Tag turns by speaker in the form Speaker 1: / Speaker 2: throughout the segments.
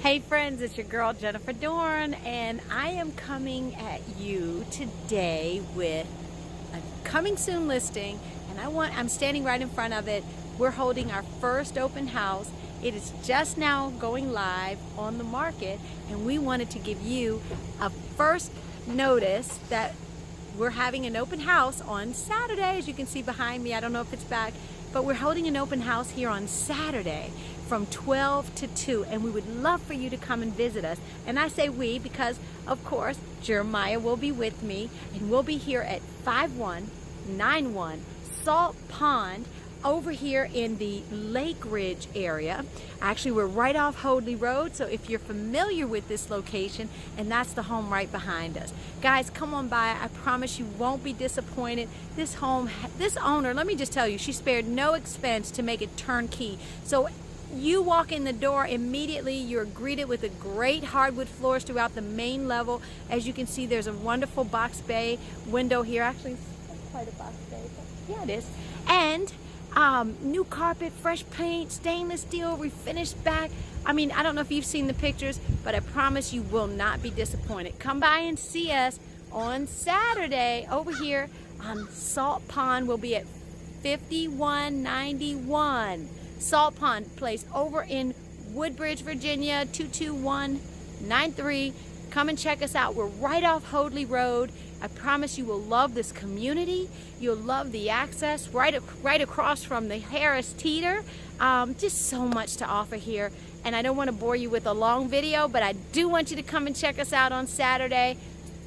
Speaker 1: Hey friends, it's your girl Jennifer Dorn, and I am coming at you today with a coming soon listing, and I'm standing right in front of it. We're holding our first open house. It is just now going live on the market, and we wanted to give you a first notice that we're having an open house on Saturday. As you can see behind me, I don't know if it's back, but we're holding an open house here on Saturday from 12 to 2, and we would love for you to come and visit us. And I say we because, of course, Jeremiah will be with me, and we'll be here at 5191 Salt Pond over here in the Lake Ridge area. Actually, we're right off Hoadley Road, so if you're familiar with this location, and that's the home right behind us. Guys, come on by. I promise you won't be disappointed. This owner, let me just tell you, she spared no expense to make it turnkey. So you walk in the door, immediately you're greeted with a great hardwood floors throughout the main level. As you can see, there's a wonderful box bay window here. Actually, it's quite a box bay, but yeah, it is. And new carpet, fresh paint, stainless steel, refinished back. I mean, I don't know if you've seen the pictures, but I promise you will not be disappointed. Come by and see us on Saturday over here on Salt Pond. We'll be at 5191 Salt Pond Place over in Woodbridge, Virginia, 22193. Come and check us out. We're right off Hoadley Road. I promise you will love this community. You'll love the access right across from the Harris Teeter. Just so much to offer here. And I don't want to bore you with a long video, but I do want you to come and check us out on Saturday.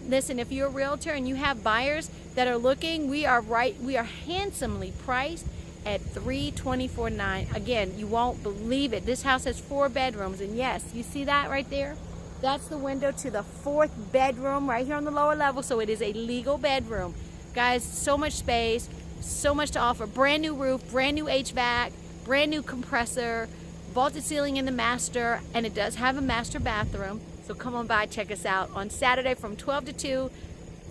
Speaker 1: Listen, if you're a realtor and you have buyers that are looking, we are handsomely priced at $324,900. Again, you won't believe it. This house has 4 bedrooms, and yes, you see that right there? That's the window to the 4th bedroom right here on the lower level, so it is a legal bedroom. Guys, so much space, so much to offer. Brand new roof, brand new HVAC, brand new compressor, vaulted ceiling in the master, and it does have a master bathroom. So come on by, check us out on Saturday from 12 to 2,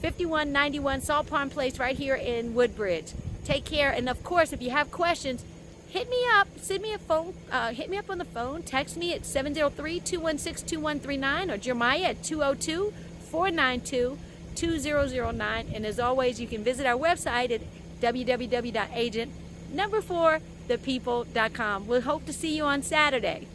Speaker 1: 5191 Salt Pond Place right here in Woodbridge. Take care, and of course, if you have questions, hit me up, send me a phone, hit me up on the phone, text me at 703-216-2139 or Jeremiah at 202-492-2009. And as always, you can visit our website at www.agent4thepeople.com. We'll hope to see you on Saturday.